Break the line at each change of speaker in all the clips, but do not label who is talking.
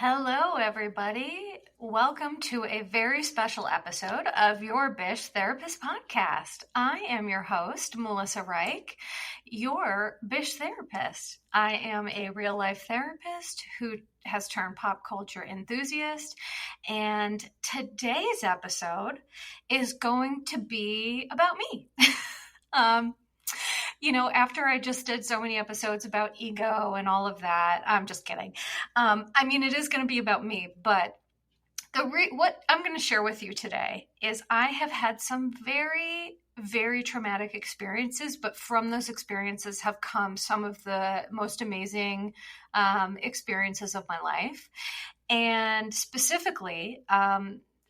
Hello, everybody. Welcome to a very special episode of Your Bish Therapist podcast. I am your host, Melissa Reich, your Bish Therapist. I am a real life therapist who has turned pop culture enthusiast, and today's episode is going to be about me. um, after I just did so many episodes about ego and all of that, I'm just kidding. It is going to be about me, but what I'm going to share with you today is I have had some very, very traumatic experiences, but from those experiences have come some of the most amazing experiences of my life. And specifically,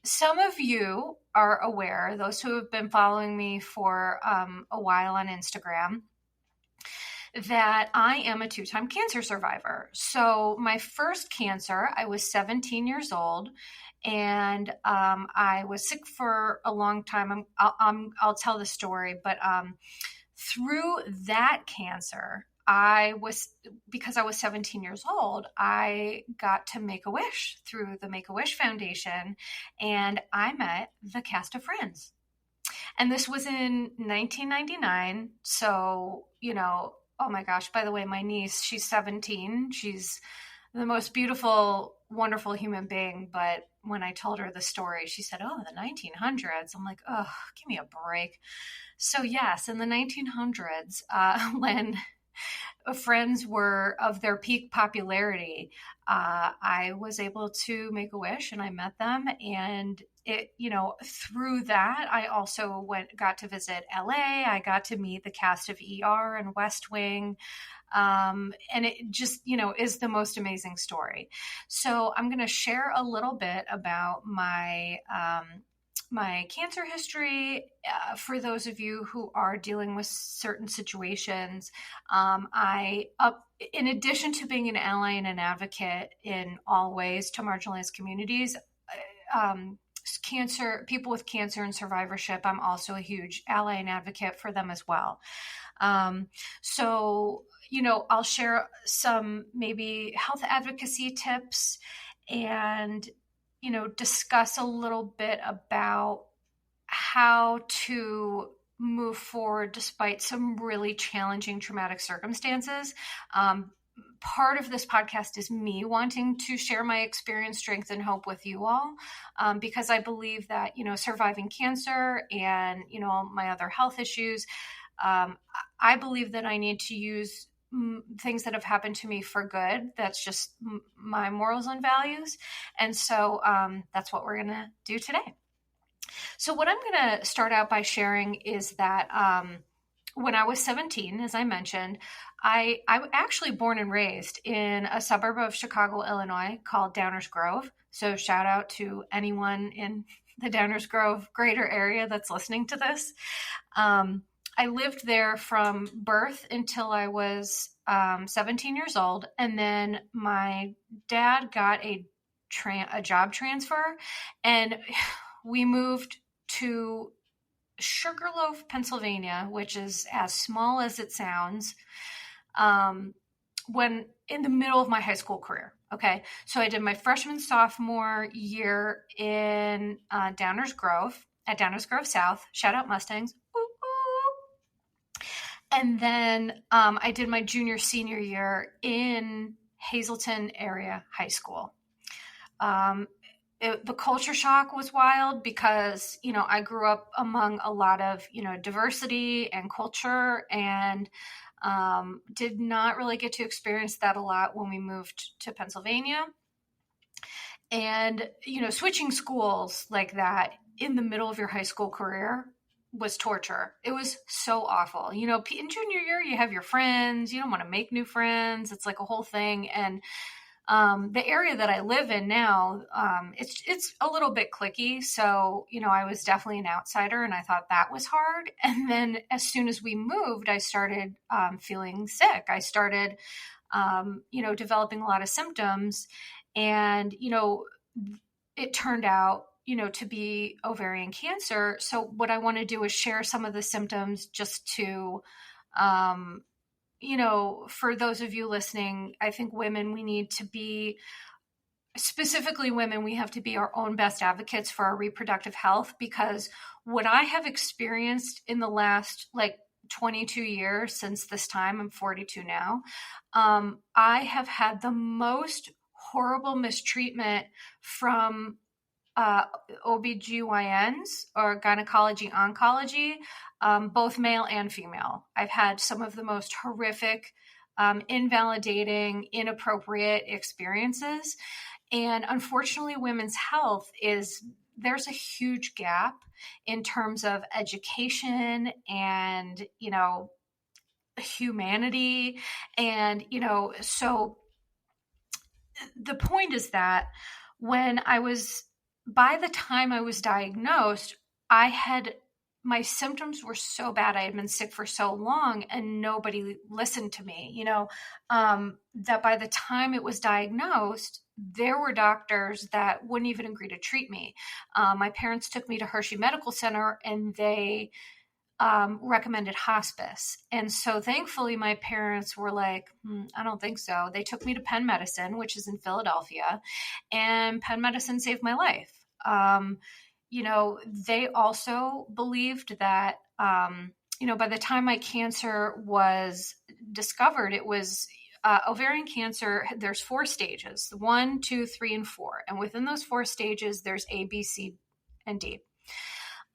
some of you are aware, those who have been following me for a while on Instagram, that I am a two-time cancer survivor. So my first cancer, I was 17 years old, and I was sick for a long time. I'll tell the story, but through that cancer, because I was 17 years old, I got to make a wish through the Make-A-Wish Foundation, and I met the cast of Friends. And this was in 1999. So, oh my gosh, by the way, my niece, she's 17. She's the most beautiful, wonderful human being. But when I told her the story, she said, oh, the 1900s. I'm like, oh, give me a break. So yes, in the 1900s, when Friends were of their peak popularity, I was able to make a wish and I met them. And through that, I also got to visit LA. I got to meet the cast of ER and West Wing. And it just, is the most amazing story. So I'm going to share a little bit about my cancer history. For those of you who are dealing with certain situations, in addition to being an ally and an advocate in all ways to marginalized communities, people with cancer and survivorship, I'm also a huge ally and advocate for them as well. I'll share some maybe health advocacy tips and discuss a little bit about how to move forward despite some really challenging traumatic circumstances. Part of this podcast is me wanting to share my experience, strength, and hope with you all, because I believe that, surviving cancer and, my other health issues, I believe that I need to use things that have happened to me for good. That's just my morals and values. And so that's what we're going to do today. So what I'm going to start out by sharing is that when I was 17, as I mentioned, I actually born and raised in a suburb of Chicago, Illinois called Downers Grove. So shout out to anyone in the Downers Grove greater area that's listening to this. I lived there from birth until I was 17 years old. And then my dad got a job transfer, and we moved to Sugarloaf, Pennsylvania, which is as small as it sounds, when in the middle of my high school career. Okay. So I did my freshman, sophomore year in Downers Grove, at Downers Grove South. Shout out Mustangs. And then I did my junior, senior year in Hazleton area high school. The culture shock was wild because, I grew up among a lot of, diversity and culture, and did not really get to experience that a lot when we moved to Pennsylvania. And, switching schools like that in the middle of your high school career was torture. It was so awful. In junior year, you have your friends. You don't want to make new friends. It's like a whole thing. And the area that I live in now, it's a little bit cliquey. So, I was definitely an outsider, and I thought that was hard. And then as soon as we moved, I started feeling sick. I started, developing a lot of symptoms, and, it turned out, to be ovarian cancer. So what I want to do is share some of the symptoms just to, for those of you listening, I think women, we need to be specifically women, we have to be our own best advocates for our reproductive health, because what I have experienced in the last 22 years since this time, I'm 42 now, I have had the most horrible mistreatment from OBGYNs or gynecology oncology, both male and female. I've had some of the most horrific, invalidating, inappropriate experiences. And unfortunately, women's health there's a huge gap in terms of education and, humanity. And, so the point is that by the time I was diagnosed, my symptoms were so bad. I had been sick for so long and nobody listened to me, that by the time it was diagnosed, there were doctors that wouldn't even agree to treat me. My parents took me to Hershey Medical Center and they recommended hospice. And so thankfully my parents were like, I don't think so. They took me to Penn Medicine, which is in Philadelphia, and Penn Medicine saved my life. They also believed that, by the time my cancer was discovered, it was ovarian cancer. There's 4 stages, 1, 2, 3, and 4. And within those 4 stages, there's A, B, C, and D.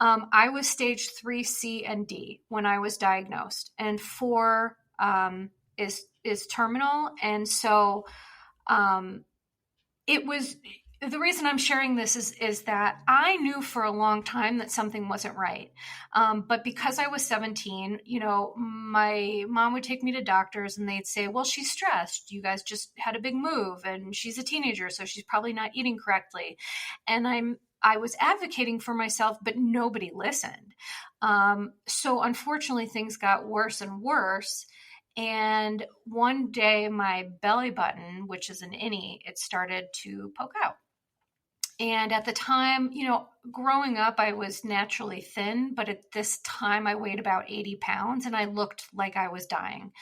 I was stage 3, C, and D when I was diagnosed, and 4 is terminal. And so it was, the reason I'm sharing this is that I knew for a long time that something wasn't right. But because I was 17, my mom would take me to doctors and they'd say, well, she's stressed. You guys just had a big move and she's a teenager, so she's probably not eating correctly. And I was advocating for myself, but nobody listened. So unfortunately, things got worse and worse. And one day my belly button, which is an innie, it started to poke out. And at the time, growing up, I was naturally thin, but at this time I weighed about 80 pounds and I looked like I was dying.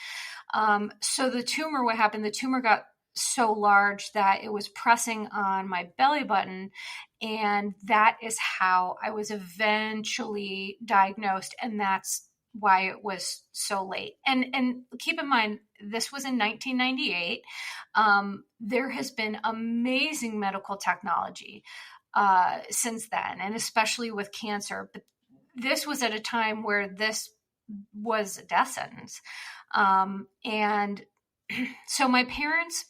So what happened, the tumor got so large that it was pressing on my belly button. And that is how I was eventually diagnosed. And that's why it was so late. And keep in mind, this was in 1998. There has been amazing medical technology since then, and especially with cancer. But this was at a time where this was a death sentence. And so my parents,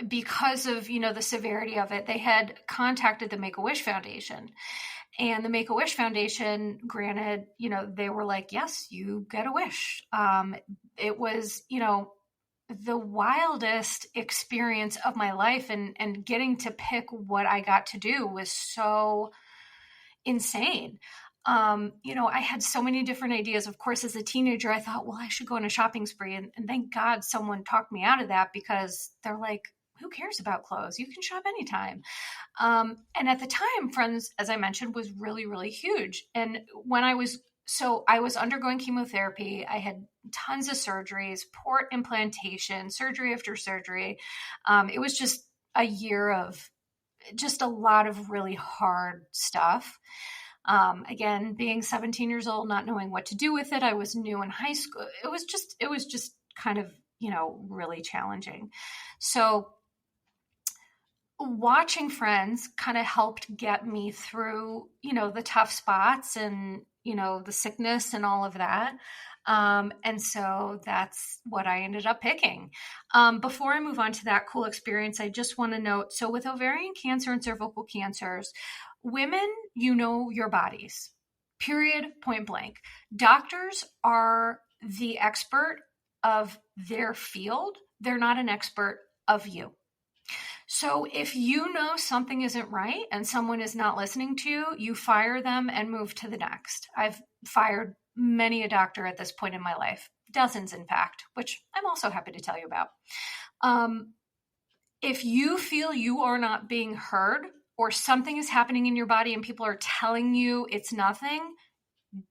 because of, the severity of it, they had contacted the Make-A-Wish Foundation. And the Make-A-Wish Foundation, granted, they were like, yes, you get a wish. It was, the wildest experience of my life, and getting to pick what I got to do was so insane. I had so many different ideas. Of course, as a teenager, I thought, well, I should go on a shopping spree. And thank God someone talked me out of that, because they're like, who cares about clothes? You can shop anytime. And at the time, Friends, as I mentioned, was really, really huge. And I was undergoing chemotherapy. I had tons of surgeries, port implantation, surgery after surgery. It was just a year of just a lot of really hard stuff. Again, being 17 years old, not knowing what to do with it. I was new in high school. It was just kind of, really challenging. So watching Friends kind of helped get me through, the tough spots and, the sickness and all of that. And so that's what I ended up picking. Before I move on to that cool experience, I just want to note, so with ovarian cancer and cervical cancers, women, your bodies, period, point blank. Doctors are the expert of their field. They're not an expert of you. So if you know something isn't right and someone is not listening to you, you fire them and move to the next. I've fired many a doctor at this point in my life, dozens in fact, which I'm also happy to tell you about. If you feel you are not being heard, or something is happening in your body and people are telling you it's nothing,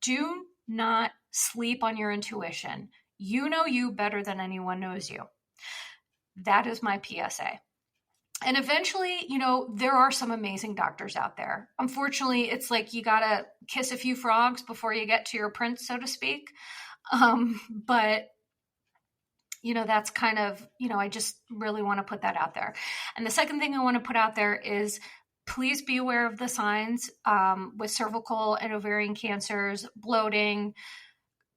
do not sleep on your intuition. You know you better than anyone knows you. That is my PSA. And eventually, there are some amazing doctors out there. Unfortunately, it's like you got to kiss a few frogs before you get to your prince, so to speak. But that's kind of, I just really want to put that out there. And the second thing I want to put out there is please be aware of the signs with cervical and ovarian cancers, bloating,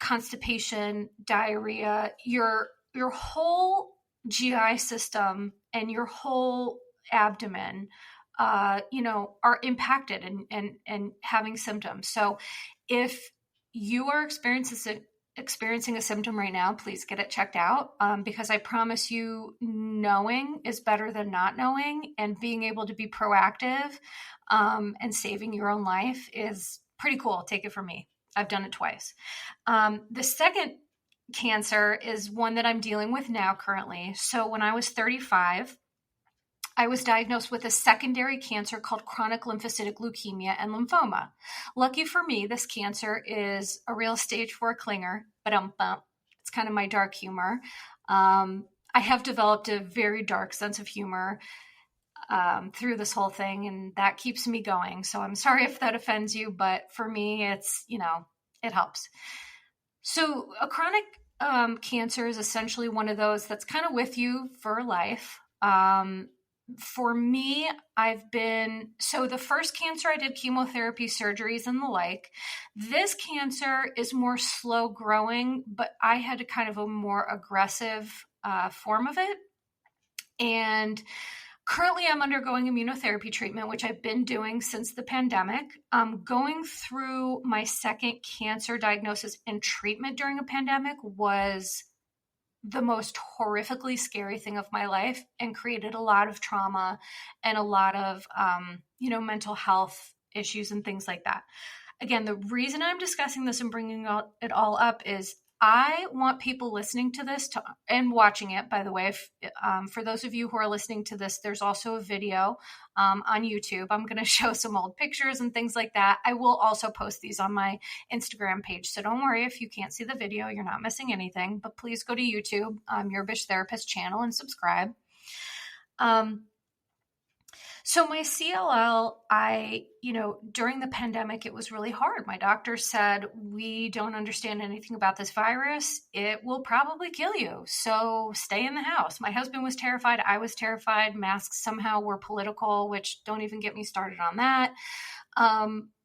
constipation, diarrhea, your whole GI system and your whole abdomen, are impacted and having symptoms. So if you are experiencing a symptom right now, please get it checked out, because I promise you, knowing is better than not knowing, and being able to be proactive and saving your own life is pretty cool. Take it from me. I've done it twice. The second cancer is one that I'm dealing with now currently. So when I was 35, I was diagnosed with a secondary cancer called chronic lymphocytic leukemia and lymphoma. Lucky for me, this cancer is a real stage 4 clinger, but it's kind of my dark humor. I have developed a very dark sense of humor through this whole thing, and that keeps me going. So I'm sorry if that offends you, but for me, it's, it helps. So a chronic cancer is essentially one of those that's kind of with you for life. For me, so the first cancer I did chemotherapy, surgeries, and the like. This cancer is more slow growing, but I had a kind of a more aggressive form of it. And currently, I'm undergoing immunotherapy treatment, which I've been doing since the pandemic. Going through my second cancer diagnosis and treatment during a pandemic was the most horrifically scary thing of my life, and created a lot of trauma and a lot of, mental health issues and things like that. Again, the reason I'm discussing this and bringing it all up is I want people listening to this and watching it, by the way. For those of you who are listening to this, there's also a video on YouTube. I'm going to show some old pictures and things like that. I will also post these on my Instagram page. So don't worry if you can't see the video, you're not missing anything. But please go to YouTube, Your Bish Therapist channel, and subscribe. So my CLL, during the pandemic, it was really hard. My doctor said, we don't understand anything about this virus. It will probably kill you. So stay in the house. My husband was terrified. I was terrified. Masks somehow were political, which don't even get me started on that.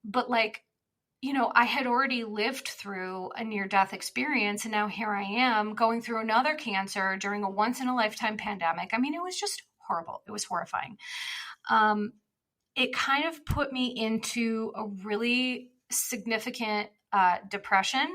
But I had already lived through a near-death experience, and now here I am going through another cancer during a once-in-a-lifetime pandemic. I mean, it was just horrible. It was horrifying. It kind of put me into a really significant depression,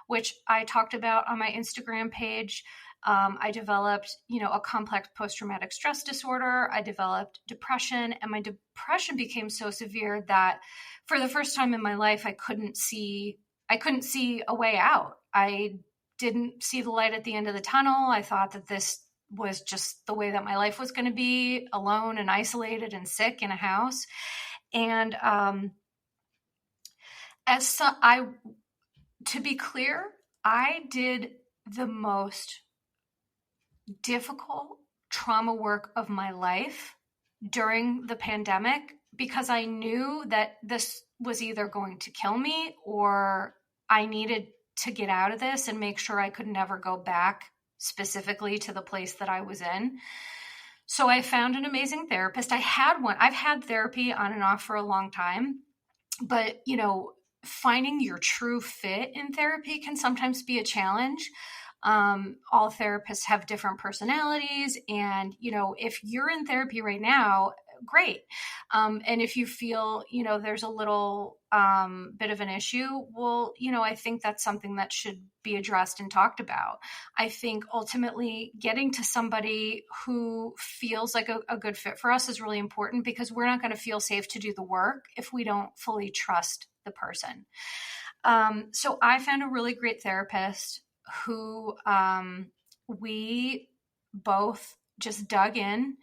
which I talked about on my Instagram page. I developed, a complex post-traumatic stress disorder. I developed depression, and my depression became so severe that for the first time in my life, I couldn't see a way out. I didn't see the light at the end of the tunnel. I thought that this was just the way that my life was going to be, alone and isolated and sick in a house. And to be clear, I did the most difficult trauma work of my life during the pandemic, because I knew that this was either going to kill me or I needed to get out of this and make sure I could never go back specifically to the place that I was in. So I found an amazing therapist. I've had therapy on and off for a long time, but finding your true fit in therapy can sometimes be a challenge. All therapists have different personalities, and if you're in therapy right now, great. And if you feel, there's a little bit of an issue, well, I think that's something that should be addressed and talked about. I think ultimately getting to somebody who feels like a good fit for us is really important, because we're not going to feel safe to do the work if we don't fully trust the person. So I found a really great therapist who we both just dug in,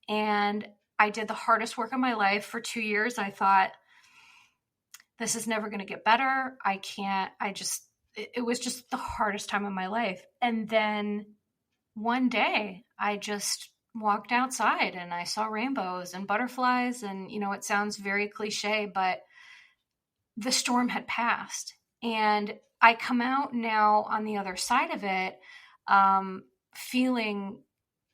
and I did the hardest work of my life for 2 years. I thought, this is never going to get better. It was just the hardest time of my life. And then one day I just walked outside and I saw rainbows and butterflies. And, it sounds very cliche, but the storm had passed. And I come out now on the other side of it, feeling,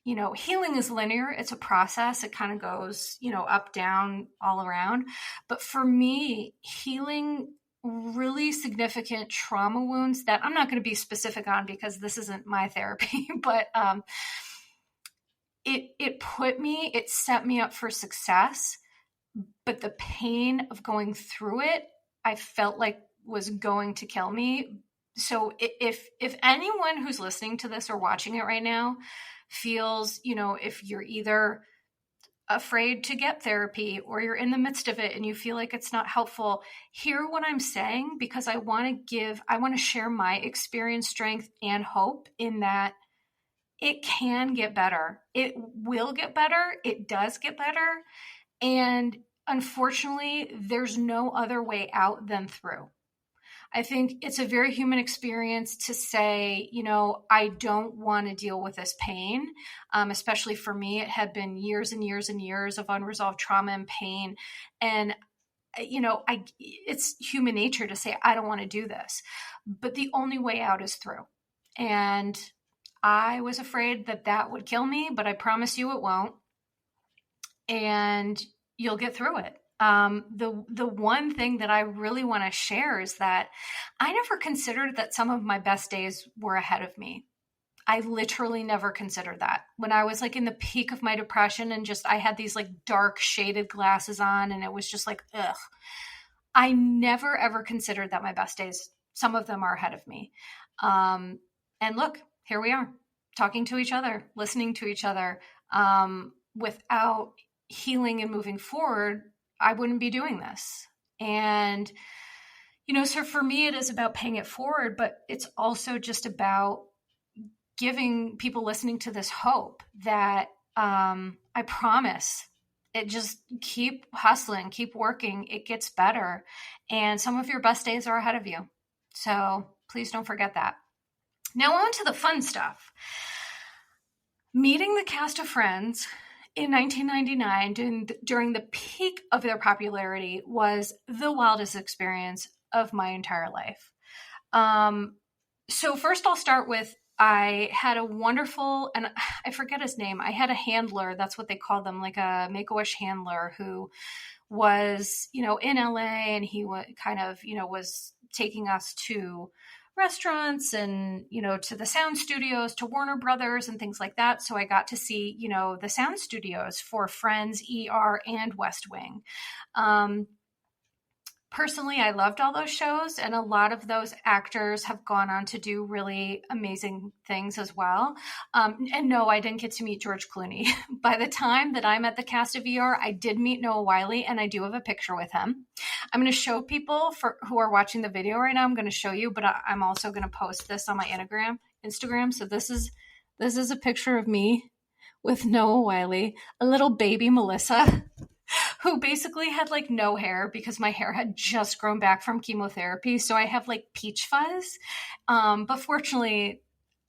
healing is linear. It's a process. It kind of goes, up, down, all around. But for me, healing really significant trauma wounds that I'm not going to be specific on because this isn't my therapy, but it set me up for success. But the pain of going through it, I felt like was going to kill me. So if anyone who's listening to this or watching it right now feels, if you're either afraid to get therapy or you're in the midst of it and you feel like it's not helpful, hear what I'm saying, because I want to share my experience, strength, and hope in that it can get better. It will get better. It does get better. And unfortunately, there's no other way out than through. I think it's a very human experience to say, I don't want to deal with this pain. Especially for me, it had been years and years and years of unresolved trauma and pain. And, it's human nature to say, I don't want to do this. But the only way out is through. And I was afraid that would kill me, but I promise you it won't. And you'll get through it. The one thing that I really want to share is that I never considered that some of my best days were ahead of me. I literally never considered that. When I was like in the peak of my depression and I had these like dark shaded glasses on and it was just like, ugh. I never ever considered that my best days, some of them are ahead of me. And look, here we are talking to each other, listening to each other, without healing and moving forward, I wouldn't be doing this. And, so for me, it is about paying it forward, but it's also just about giving people listening to this hope that I promise it, just keep hustling, keep working. It gets better. And some of your best days are ahead of you. So please don't forget that. Now on to the fun stuff. Meeting the cast of Friends in 1999 during the peak of their popularity was the wildest experience of my entire life. So first I'll start with, I had a wonderful, and I forget his name, I had a handler, that's what they called them, like a Make-A-Wish handler who was, in LA, and he was taking us to restaurants and, to the sound studios, to Warner Brothers and things like that. So I got to see, the sound studios for Friends, ER, and West Wing. Personally, I loved all those shows, and a lot of those actors have gone on to do really amazing things as well. And no, I didn't get to meet George Clooney. By the time that I'm at the cast of ER, I did meet Noah Wyle, and I do have a picture with him. I'm going to show people who are watching the video right now. I'm going to show you, but I'm also going to post this on my Instagram. So this is a picture of me with Noah Wyle, a little baby Melissa, who basically had like no hair because my hair had just grown back from chemotherapy. So I have like peach fuzz. But fortunately,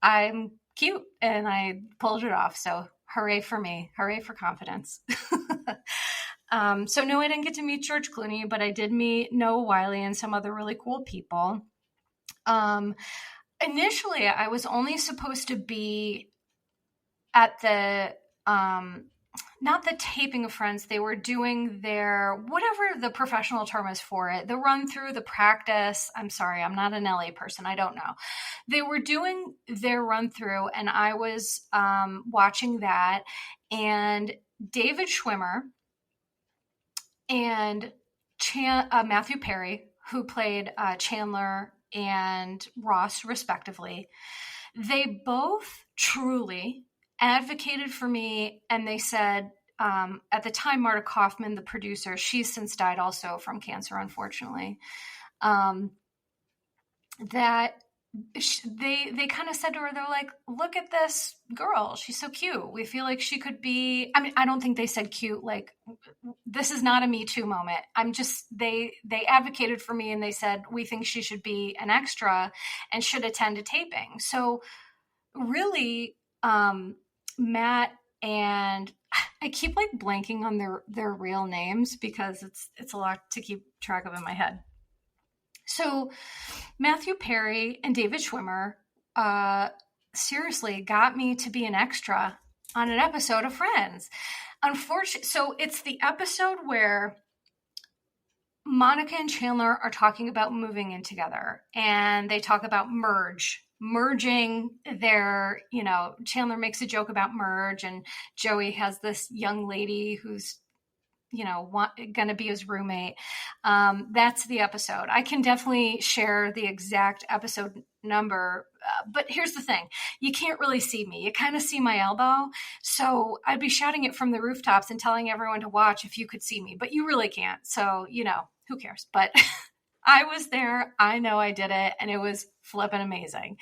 I'm cute and I pulled it off. So hooray for me. Hooray for confidence. So no, I didn't get to meet George Clooney, but I did meet Noah Wyle and some other really cool people. Initially, I was only supposed to be at the not the taping of Friends. They were doing their, whatever the professional term is for it, the run through, the practice. I'm sorry, I'm not an LA person. I don't know. They were doing their run through, and I was watching that. And David Schwimmer and Matthew Perry, who played Chandler and Ross respectively, they both truly advocated for me. And they said, at the time, Marta Kaufman, the producer, she's since died also from cancer, unfortunately, that they kind of said to her, they're like, look at this girl. She's so cute. We feel like she could be, I mean, I don't think they said cute. Like, this is not a Me Too moment. They advocated for me, and they said, we think she should be an extra and should attend a taping. So really, Matt and I keep like blanking on their real names because it's a lot to keep track of in my head. So Matthew Perry and David Schwimmer seriously got me to be an extra on an episode of Friends. Unfortunately, so it's the episode where Monica and Chandler are talking about moving in together, and they talk about merging their, Chandler makes a joke about merge, and Joey has this young lady who's, going to be his roommate. That's the episode. I can definitely share the exact episode number, but here's the thing. You can't really see me. You kind of see my elbow. So I'd be shouting it from the rooftops and telling everyone to watch if you could see me, but you really can't. So, who cares? But I was there. I know I did it, and it was flippin' amazing.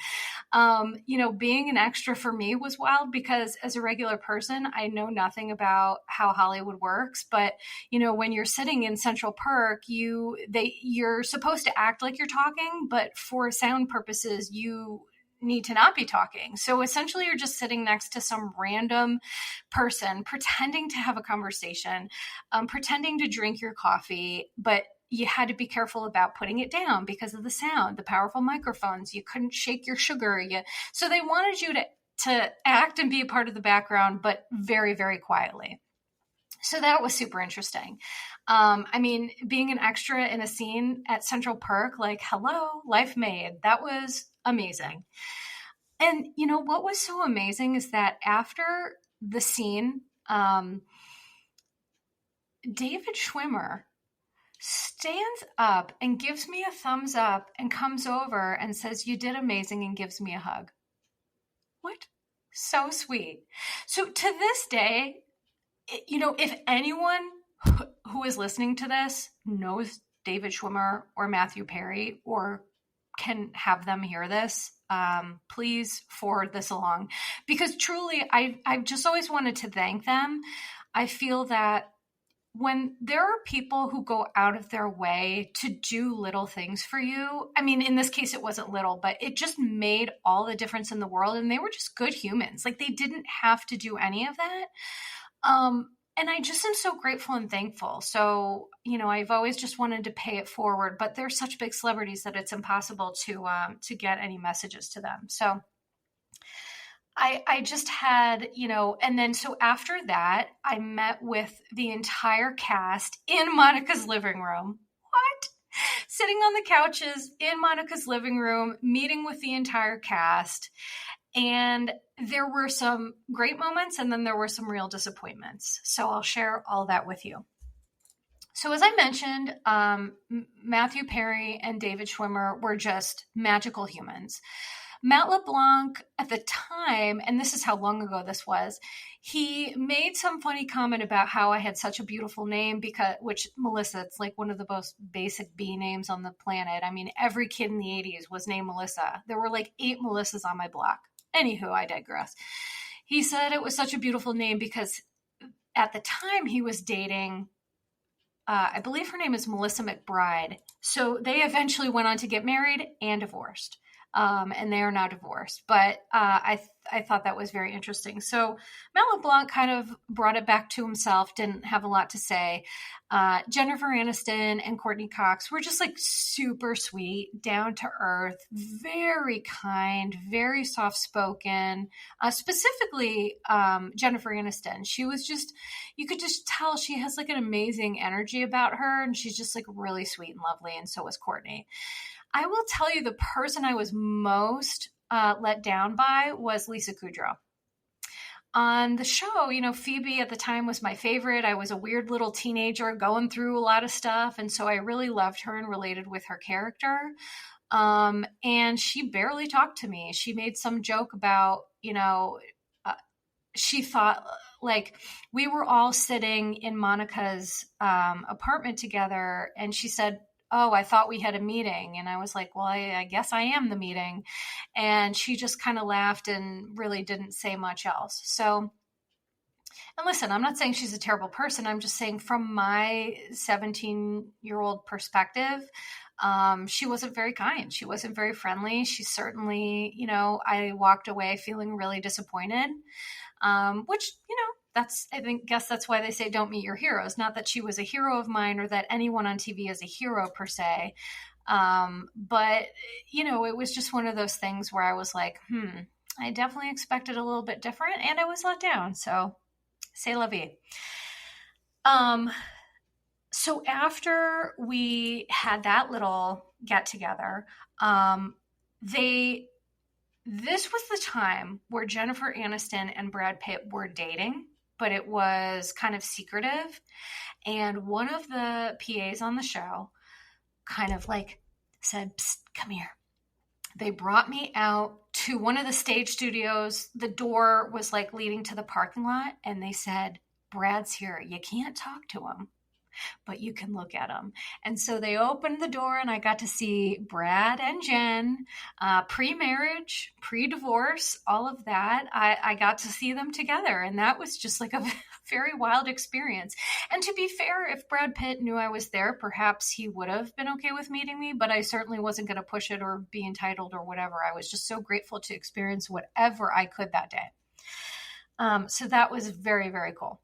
Being an extra for me was wild because as a regular person, I know nothing about how Hollywood works. But, when you're sitting in Central Perk, you're supposed to act like you're talking, but for sound purposes, you need to not be talking. So essentially you're just sitting next to some random person, pretending to have a conversation, pretending to drink your coffee, but you had to be careful about putting it down because of the sound, the powerful microphones. You couldn't shake your sugar. So they wanted you to act and be a part of the background, but very, very quietly. So that was super interesting. Being an extra in a scene at Central Perk, like, hello, life made. That was amazing. And, what was so amazing is that after the scene, David Schwimmer stands up and gives me a thumbs up and comes over and says, "You did amazing," and gives me a hug. What? So sweet. So to this day, if anyone who is listening to this knows David Schwimmer or Matthew Perry or can have them hear this, please forward this along, because truly I've just always wanted to thank them. I feel that when there are people who go out of their way to do little things for you, in this case, it wasn't little, but it just made all the difference in the world. And they were just good humans. Like, they didn't have to do any of that. And I just am so grateful and thankful. So, I've always just wanted to pay it forward, but they're such big celebrities that it's impossible to get any messages to them. So I just had, and then so after that, I met with the entire cast in Monica's living room. What? Sitting on the couches in Monica's living room, meeting with the entire cast. And there were some great moments, and then there were some real disappointments. So I'll share all that with you. So as I mentioned, Matthew Perry and David Schwimmer were just magical humans. Matt LeBlanc at the time, and this is how long ago this was, he made some funny comment about how I had such a beautiful name, which Melissa, it's like one of the most basic B names on the planet. Every kid in the 80s was named Melissa. There were like 8 Melissas on my block. Anywho, I digress. He said it was such a beautiful name because at the time he was dating, I believe her name is Melissa McBride. So they eventually went on to get married and divorced. And they are now divorced. But I thought that was very interesting. So Matt LeBlanc kind of brought it back to himself, didn't have a lot to say. Jennifer Aniston and Courtney Cox were just like super sweet, down to earth, very kind, very soft spoken. Specifically, Jennifer Aniston. She was just, you could just tell she has like an amazing energy about her, and she's just like really sweet and lovely. And so was Courtney. I will tell you, the person I was most let down by was Lisa Kudrow. On the show, Phoebe at the time was my favorite. I was a weird little teenager going through a lot of stuff. And so I really loved her and related with her character. And she barely talked to me. She made some joke about, she thought, like, we were all sitting in Monica's apartment together. And she said, "Oh, I thought we had a meeting." And I was like, "Well, I guess I am the meeting." And she just kind of laughed and really didn't say much else. So, and listen, I'm not saying she's a terrible person. I'm just saying from my 17-year-old perspective, she wasn't very kind. She wasn't very friendly. She certainly, I walked away feeling really disappointed, which, guess that's why they say don't meet your heroes. Not that she was a hero of mine or that anyone on TV is a hero per se. But it was just one of those things where I was like, I definitely expected a little bit different, and I was let down. So c'est la vie. So after we had that little get together, this was the time where Jennifer Aniston and Brad Pitt were dating, but it was kind of secretive. And one of the PAs on the show kind of like said, "Psst, come here." They brought me out to one of the stage studios. The door was like leading to the parking lot. And they said, "Brad's here. You can't talk to him, but you can look at him." And so they opened the door and I got to see Brad and Jen, pre-marriage, pre-divorce, all of that. I got to see them together, and that was just like a very wild experience. And to be fair, if Brad Pitt knew I was there, perhaps he would have been okay with meeting me, but I certainly wasn't going to push it or be entitled or whatever. I was just so grateful to experience whatever I could that day. So that was very, very cool.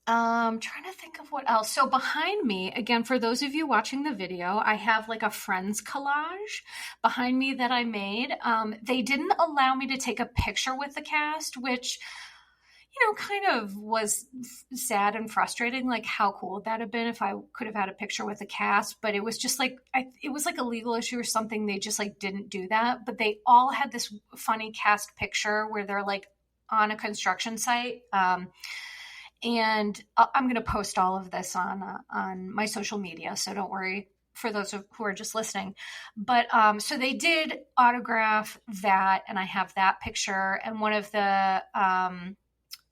Trying to think of what else. So behind me, again, for those of you watching the video, I have like a friends collage behind me that I made. They didn't allow me to take a picture with the cast, which, kind of was sad and frustrating. Like, how cool would that have been if I could have had a picture with the cast? But it was just like, it was like a legal issue or something. They just like didn't do that. But they all had this funny cast picture where they're like on a construction site. And I'm going to post all of this on my social media, so don't worry for those who are just listening. But so they did autograph that, and I have that picture. And one of the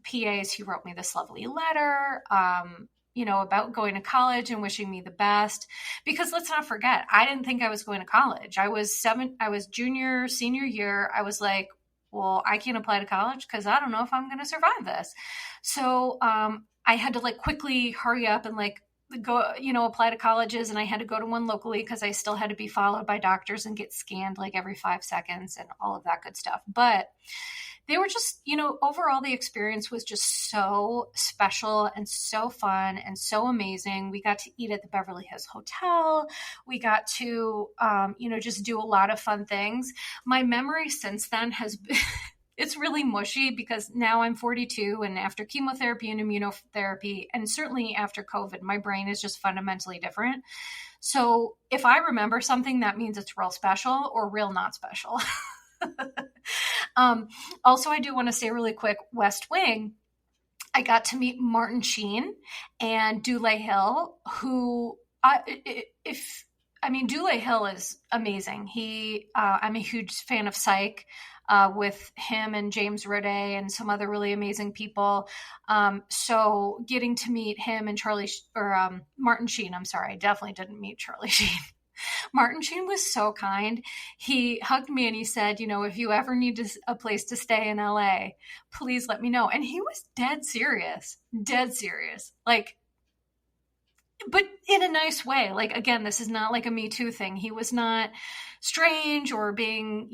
PAs, he wrote me this lovely letter, about going to college and wishing me the best. Because let's not forget, I didn't think I was going to college. I was senior year. I was like, well, I can't apply to college because I don't know if I'm going to survive this. So I had to like quickly hurry up and like go, apply to colleges. And I had to go to one locally because I still had to be followed by doctors and get scanned like every 5 seconds and all of that good stuff. But they were just, overall the experience was just so special and so fun and so amazing. We got to eat at the Beverly Hills Hotel. We got to, just do a lot of fun things. My memory since then has been, it's really mushy because now I'm 42 and after chemotherapy and immunotherapy, and certainly after COVID, my brain is just fundamentally different. So if I remember something, that means it's real special or real not special. Also, I do want to say really quick, West Wing, I got to meet Martin Sheen and Dule Hill, who, Dule Hill is amazing. I'm a huge fan of Psych, with him and James Roday and some other really amazing people. So getting to meet him and Martin Sheen, I'm sorry, I definitely didn't meet Charlie Sheen. Martin Sheen was so kind. He hugged me and he said, if you ever need a place to stay in LA, please let me know. And he was dead serious. Like, but in a nice way. Like, again, this is not like a Me Too thing. He was not strange or being,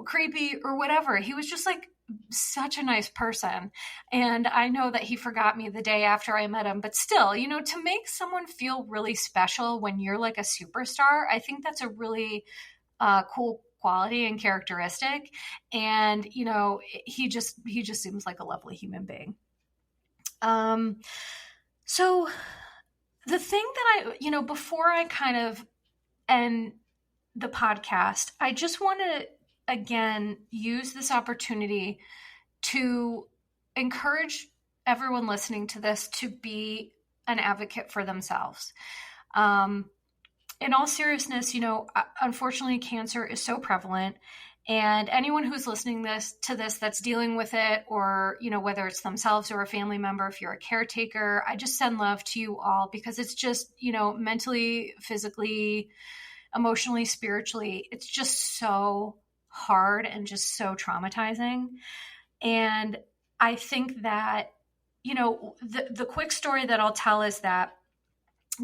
creepy or whatever. He was just like such a nice person. And I know that he forgot me the day after I met him, but still, to make someone feel really special when you're like a superstar, I think that's a really cool quality and characteristic. And, he just seems like a lovely human being. So the thing that before I kind of end the podcast, I just want to, again, use this opportunity to encourage everyone listening to this to be an advocate for themselves. In all seriousness, unfortunately, cancer is so prevalent, and anyone who's listening to this that's dealing with it, or, whether it's themselves or a family member, if you're a caretaker, I just send love to you all, because it's just, mentally, physically, emotionally, spiritually, it's just so hard and just so traumatizing. And I think that, the quick story that I'll tell is that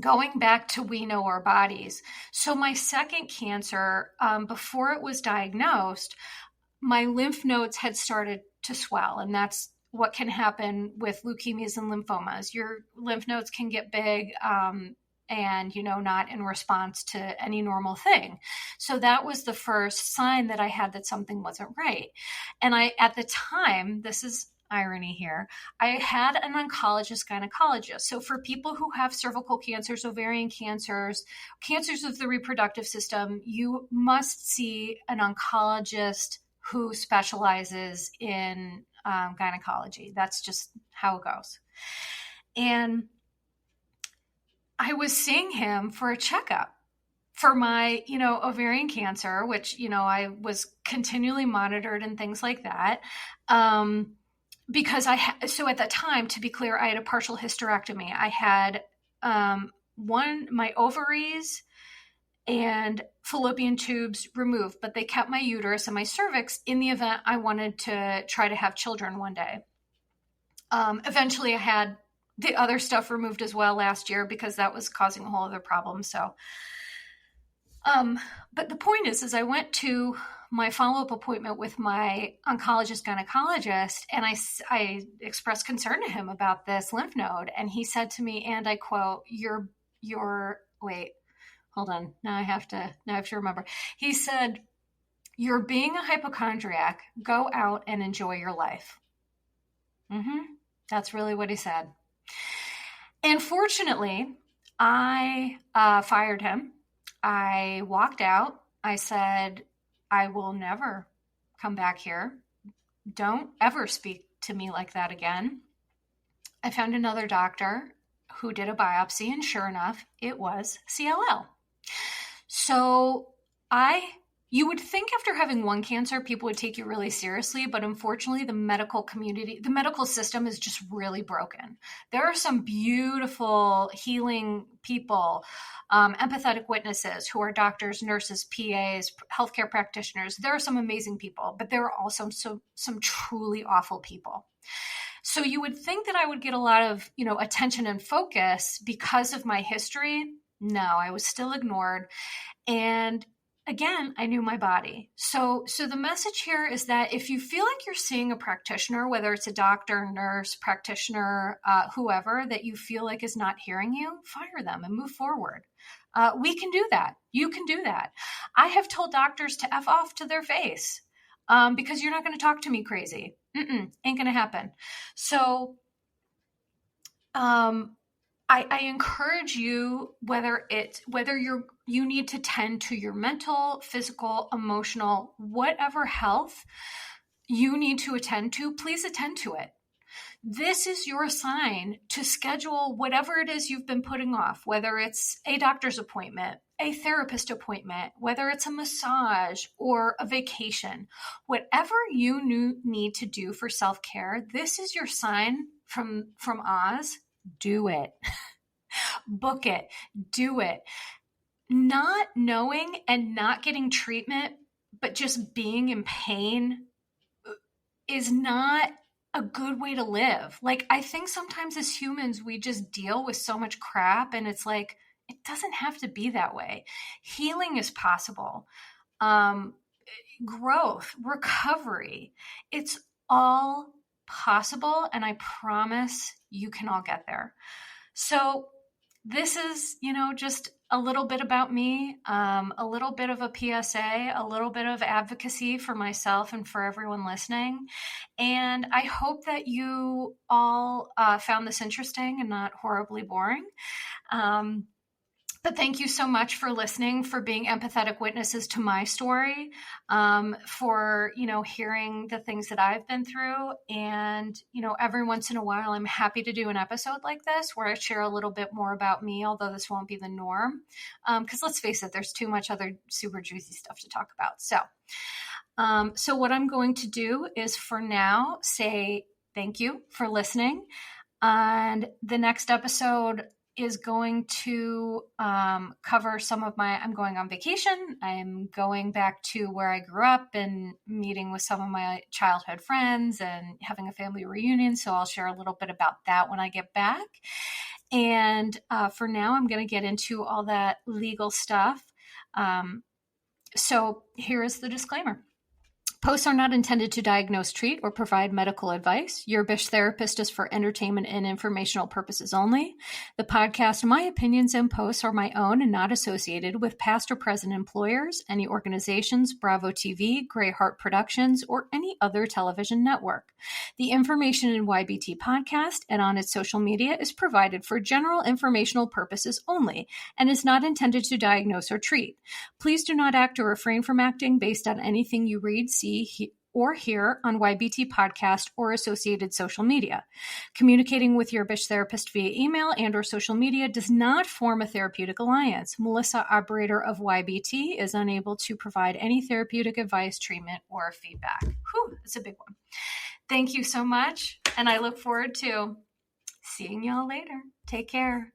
going back to we know our bodies. So my second cancer, before it was diagnosed, my lymph nodes had started to swell. And that's what can happen with leukemias and lymphomas. Your lymph nodes can get big, and not in response to any normal thing. So that was the first sign that I had that something wasn't right. And at the time, this is irony here, I had an oncologist gynecologist. So for people who have cervical cancers, ovarian cancers, cancers of the reproductive system, you must see an oncologist who specializes in gynecology. That's just how it goes. And I was seeing him for a checkup for my, ovarian cancer, which, I was continually monitored and things like that. Because so at that time, to be clear, I had a partial hysterectomy. I had my ovaries and fallopian tubes removed, but they kept my uterus and my cervix in the event I wanted to try to have children one day. Eventually I had the other stuff removed as well last year because that was causing a whole other problem. So, but the point is I went to my follow-up appointment with my oncologist gynecologist, and I expressed concern to him about this lymph node. And he said to me, and I quote, wait, hold on. Now I have to remember. He said, "You're being a hypochondriac. Go out and enjoy your life." That's really what he said. And fortunately, I fired him. I walked out. I said, "I will never come back here. Don't ever speak to me like that again." I found another doctor who did a biopsy, and sure enough, it was CLL. So you would think after having one cancer, people would take you really seriously, but unfortunately, the medical system is just really broken. There are some beautiful healing people, empathetic witnesses who are doctors, nurses, PAs, healthcare practitioners. There are some amazing people, but there are also some truly awful people. So you would think that I would get a lot of, attention and focus because of my history. No, I was still ignored. And again, I knew my body. So the message here is that if you feel like you're seeing a practitioner, whether it's a doctor, nurse, practitioner, whoever that you feel like is not hearing you, fire them and move forward. We can do that. You can do that. I have told doctors to F off to their face because you're not going to talk to me crazy. Ain't going to happen. So I encourage you, whether you need to tend to your mental, physical, emotional, whatever health you need to attend to, please attend to it. This is your sign to schedule whatever it is you've been putting off, whether it's a doctor's appointment, a therapist appointment, whether it's a massage or a vacation, whatever you need to do for self-care. This is your sign from Oz. Do it. Book it. Do it. Not knowing and not getting treatment, but just being in pain is not a good way to live. Like, I think sometimes as humans, we just deal with so much crap, and it's like, it doesn't have to be that way. Healing is possible. Growth, recovery, it's all possible. And I promise you can all get there. So this is, just a little bit about me, a little bit of a PSA, a little bit of advocacy for myself and for everyone listening. And I hope that you all found this interesting and not horribly boring. But thank you so much for listening, for being empathetic witnesses to my story, for, hearing the things that I've been through. And, every once in a while, I'm happy to do an episode like this where I share a little bit more about me, although this won't be the norm. Because let's face it, there's too much other super juicy stuff to talk about. So what I'm going to do is for now say thank you for listening. And the next episode is going to cover I'm going on vacation. I'm going back to where I grew up and meeting with some of my childhood friends and having a family reunion. So I'll share a little bit about that when I get back. And for now, I'm going to get into all that legal stuff. So here is the disclaimer. Posts are not intended to diagnose, treat, or provide medical advice. Your Bish Therapist is for entertainment and informational purposes only. The podcast, my opinions and posts are my own and not associated with past or present employers, any organizations, Bravo TV, Grey Heart Productions, or any other television network. The information in YBT podcast and on its social media is provided for general informational purposes only and is not intended to diagnose or treat. Please do not act or refrain from acting based on anything you read, see, or hear on YBT podcast or associated social media. Communicating with your Bish Therapist via email and or social media does not form a therapeutic alliance. Melissa, operator of YBT, is unable to provide any therapeutic advice, treatment, or feedback. Whew, that's a big one. Thank you so much, and I look forward to seeing y'all later. Take care.